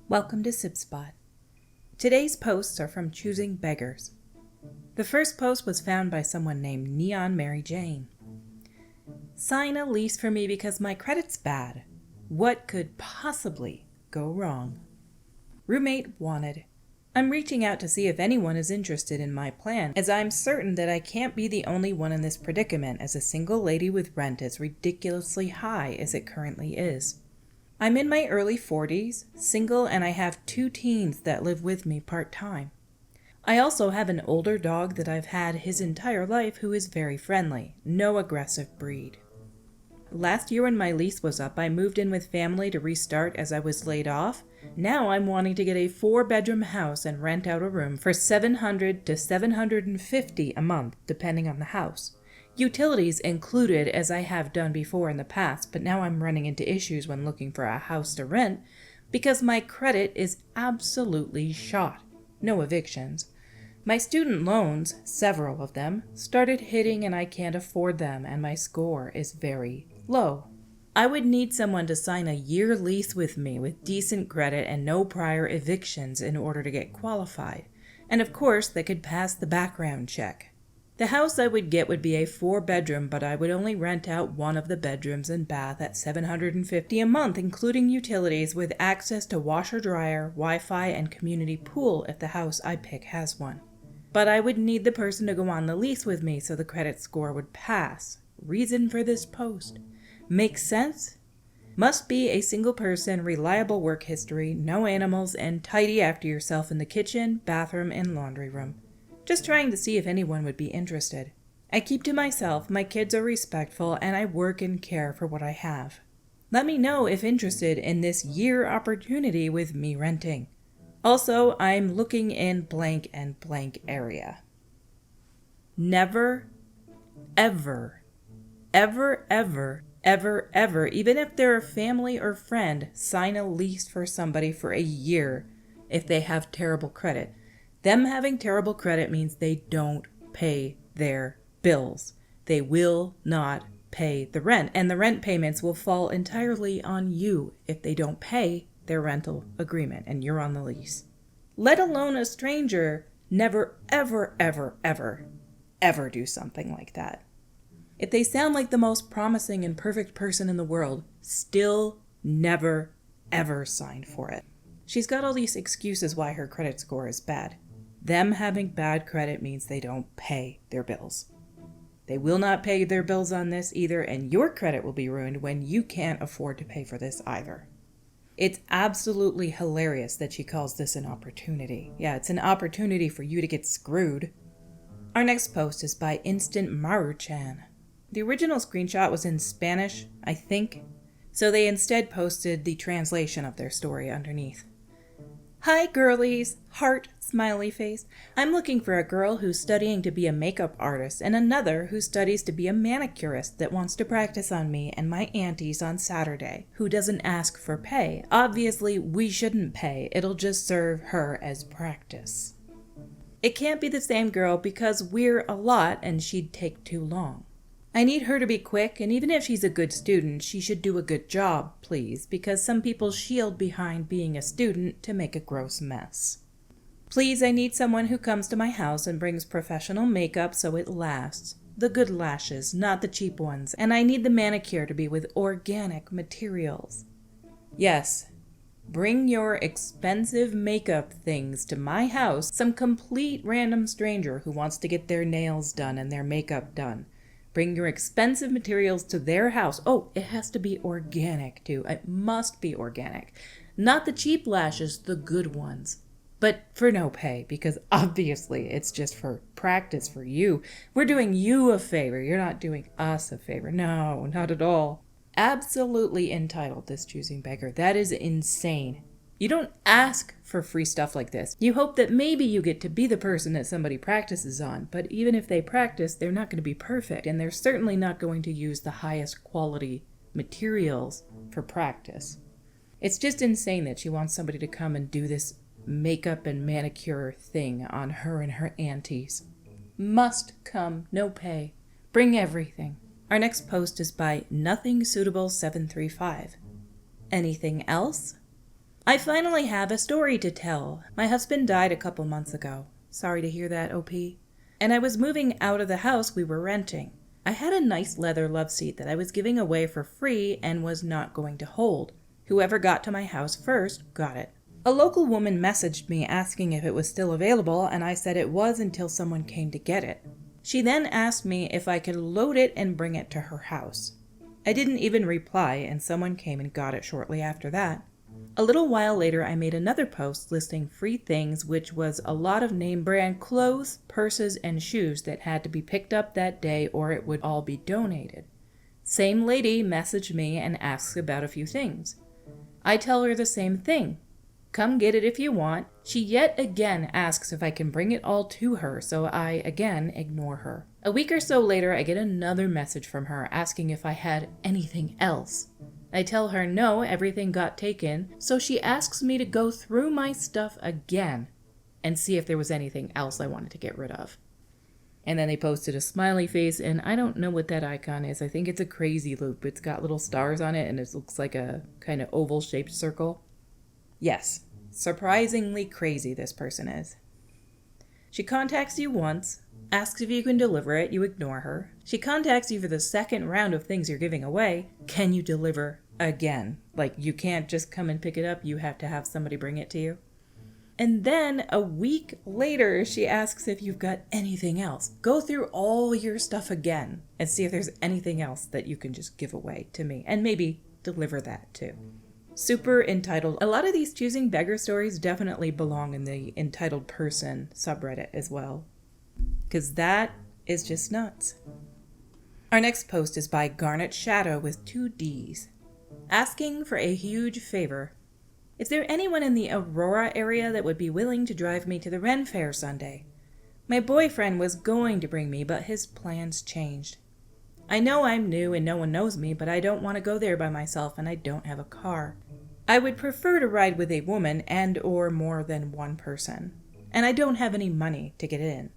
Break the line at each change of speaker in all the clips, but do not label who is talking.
Welcome to Sib Spot. Today's posts are from ChoosingBeggars. The first post was found by someone named Neon Mary Jane. Sign a lease for me because my credit's bad. What could possibly go wrong? Roommate wanted. I'm reaching out to see if anyone is interested in my plan, as I'm certain that I can't be the only one in this predicament, as a single lady with rent is ridiculously high as it currently is. I'm in my early 40s, single, and I have 2 teens that live with me part-time. I also have an older dog that I've had his entire life who is very friendly, no aggressive breed. Last year when my lease was up, I moved in with family to restart as I was laid off. Now I'm wanting to get a 4-bedroom house and rent out a room for $700 to $750 a month, depending on the house. Utilities included, as I have done before in the past, but now I'm running into issues when looking for a house to rent because my credit is absolutely shot. No evictions. My student loans, several of them, started hitting and I can't afford them, and my score is very low. I would need someone to sign a year lease with me with decent credit and no prior evictions in order to get qualified. And of course, they could pass the background check. The house I would get would be a 4-bedroom, but I would only rent out one of the bedrooms and bath at $750 a month, including utilities, with access to washer, dryer, Wi-Fi, and community pool if the house I pick has one. But I would need the person to go on the lease with me so the credit score would pass. Reason for this post. Makes sense? Must be a single person, reliable work history, no animals, and tidy after yourself in the kitchen, bathroom, and laundry room. Just trying to see if anyone would be interested. I keep to myself, my kids are respectful, and I work and care for what I have. Let me know if interested in this year opportunity with me renting. Also, I'm looking in blank and blank area. Never, ever, ever, ever, ever, ever, even if they're a family or friend, sign a lease for somebody for a year if they have terrible credit. Them having terrible credit means they don't pay their bills. They will not pay the rent, and the rent payments will fall entirely on you if they don't pay their rental agreement and you're on the lease. Let alone a stranger. Never, ever, ever, ever, ever do something like that. If they sound like the most promising and perfect person in the world, still never, ever sign for it. She's got all these excuses why her credit score is bad. Them having bad credit means they don't pay their bills. They will not pay their bills on this either, and your credit will be ruined when you can't afford to pay for this either. It's absolutely hilarious that she calls this an opportunity. Yeah, it's an opportunity for you to get screwed. Our next post is by Instant Maru-chan. The original screenshot was in Spanish, I think, so they instead posted the translation of their story underneath. Hi girlies, heart, smiley face. I'm looking for a girl who's studying to be a makeup artist and another who studies to be a manicurist that wants to practice on me and my aunties on Saturday, who doesn't ask for pay. Obviously, we shouldn't pay. It'll just serve her as practice. It can't be the same girl because we're a lot and she'd take too long. I need her to be quick, and even if she's a good student, she should do a good job, please, because some people shield behind being a student to make a gross mess. Please, I need someone who comes to my house and brings professional makeup so it lasts. The good lashes, not the cheap ones, and I need the manicure to be with organic materials. Yes, bring your expensive makeup things to my house, some complete random stranger who wants to get their nails done and their makeup done. Bring your expensive materials to their house. Oh, it has to be organic too. It must be organic. Not the cheap lashes, the good ones. But for no pay, because obviously it's just for practice for you. We're doing you a favor. You're not doing us a favor. No, not at all. Absolutely entitled, this choosing beggar. That is insane. You don't ask for free stuff like this. You hope that maybe you get to be the person that somebody practices on, but even if they practice, they're not going to be perfect, and they're certainly not going to use the highest quality materials for practice. It's just insane that she wants somebody to come and do this makeup and manicure thing on her and her aunties. Must come, no pay. Bring everything. Our next post is by Nothing Suitable 735. Anything else? I finally have a story to tell. My husband died a couple months ago. Sorry to hear that, OP. And I was moving out of the house we were renting. I had a nice leather love seat that I was giving away for free and was not going to hold. Whoever got to my house first got it. A local woman messaged me asking if it was still available, and I said it was until someone came to get it. She then asked me if I could load it and bring it to her house. I didn't even reply, and someone came and got it shortly after that. A little while later, I made another post listing free things, which was a lot of name brand clothes, purses, and shoes that had to be picked up that day or it would all be donated. Same lady messaged me and asks about a few things. I tell her the same thing. Come get it if you want. She yet again asks if I can bring it all to her, so I again ignore her. A week or so later, I get another message from her asking if I had anything else. I tell her no, everything got taken, so she asks me to go through my stuff again and see if there was anything else I wanted to get rid of. And then they posted a smiley face, and I don't know what that icon is. I think it's a crazy loop. It's got little stars on it, and it looks like a kind of oval-shaped circle. Yes, surprisingly crazy this person is. She contacts you once, asks if you can deliver it, you ignore her. She contacts you for the second round of things you're giving away. Can you deliver again? Like, you can't just come and pick it up, you have to have somebody bring it to you. And then a week later, she asks if you've got anything else. Go through all your stuff again and see if there's anything else that you can just give away to me, and maybe deliver that too. Super entitled. A lot of these Choosing Beggar stories definitely belong in the entitled person subreddit as well, because that is just nuts. Our next post is by Garnet Shadow with 2 Ds, asking for a huge favor. Is there anyone in the Aurora area that would be willing to drive me to the Ren Faire Sunday? My boyfriend was going to bring me, but his plans changed. I know I'm new and no one knows me, but I don't want to go there by myself and I don't have a car. I would prefer to ride with a woman and or more than one person. And I don't have any money to get in.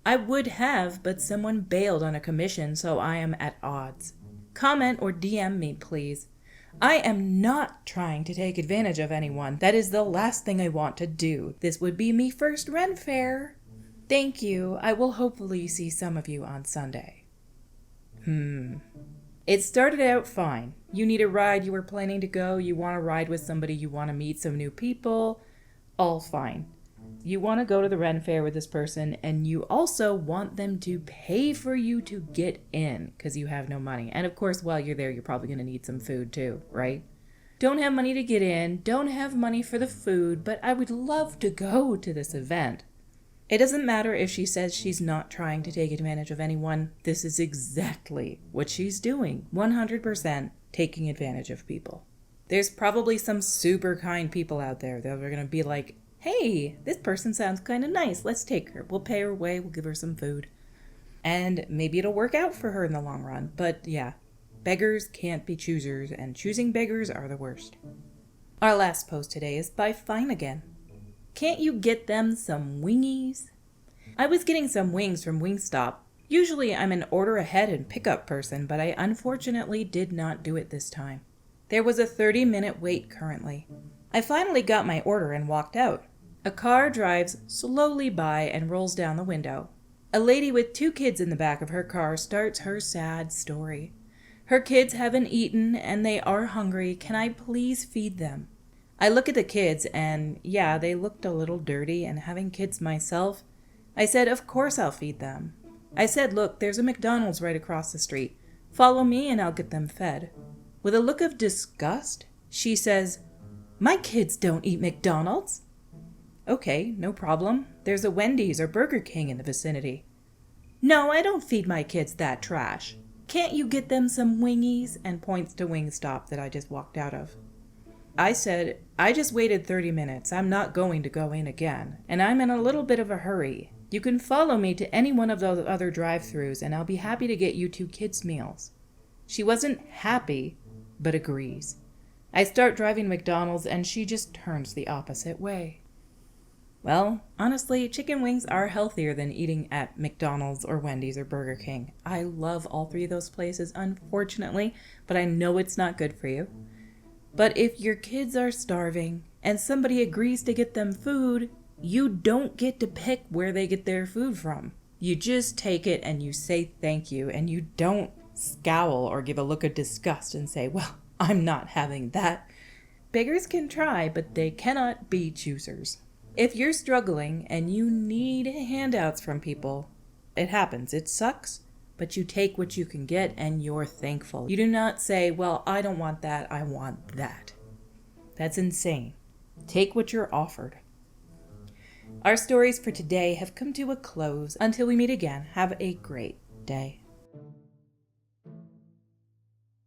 I would have, but someone bailed on a commission, so I am at odds. Comment or DM me, please. I am not trying to take advantage of anyone. That is the last thing I want to do. This would be me first Ren Faire. Thank you. I will hopefully see some of you on Sunday. It started out fine. You need a ride, you were planning to go, you want to ride with somebody, you want to meet some new people. All fine. You want to go to the Ren Faire with this person, and you also want them to pay for you to get in because you have no money. And of course, while you're there, you're probably going to need some food too, right? Don't have money to get in, don't have money for the food, but I would love to go to this event. It doesn't matter if she says she's not trying to take advantage of anyone. This is exactly what she's doing. 100% taking advantage of people. There's probably some super kind people out there that are going to be like, hey, this person sounds kind of nice. Let's take her. We'll pay her way. We'll give her some food. And maybe it'll work out for her in the long run. But yeah, beggars can't be choosers, and choosing beggars are the worst. Our last post today is by Fine Again. Can't you get them some Wingys? I was getting some wings from Wingstop. Usually I'm an order ahead and pickup person, but I unfortunately did not do it this time. There was a 30-minute wait currently. I finally got my order and walked out. A car drives slowly by and rolls down the window. A lady with 2 kids in the back of her car starts her sad story. Her kids haven't eaten and they are hungry. Can I please feed them? I look at the kids and yeah, they looked a little dirty, and having kids myself, I said, of course I'll feed them. I said, look, there's a McDonald's right across the street. Follow me and I'll get them fed. With a look of disgust, she says, my kids don't eat McDonald's. Okay, no problem. There's a Wendy's or Burger King in the vicinity. No, I don't feed my kids that trash. Can't you get them some Wingys? And points to Wingstop that I just walked out of. I said, I just waited 30 minutes. I'm not going to go in again. And I'm in a little bit of a hurry. You can follow me to any one of those other drive-thrus and I'll be happy to get you 2 kids' meals. She wasn't happy, but agrees. I start driving McDonald's and she just turns the opposite way. Well, honestly, chicken wings are healthier than eating at McDonald's or Wendy's or Burger King. I love all 3 of those places, unfortunately, but I know it's not good for you. But if your kids are starving and somebody agrees to get them food, you don't get to pick where they get their food from. You just take it and you say thank you, and you don't scowl or give a look of disgust and say, well, I'm not having that. Beggars can try, but they cannot be choosers. If you're struggling and you need handouts from people, it happens. It sucks, but you take what you can get and you're thankful. You do not say, well, I don't want that, I want that. That's insane. Take what you're offered. Our stories for today have come to a close. Until we meet again, have a great day.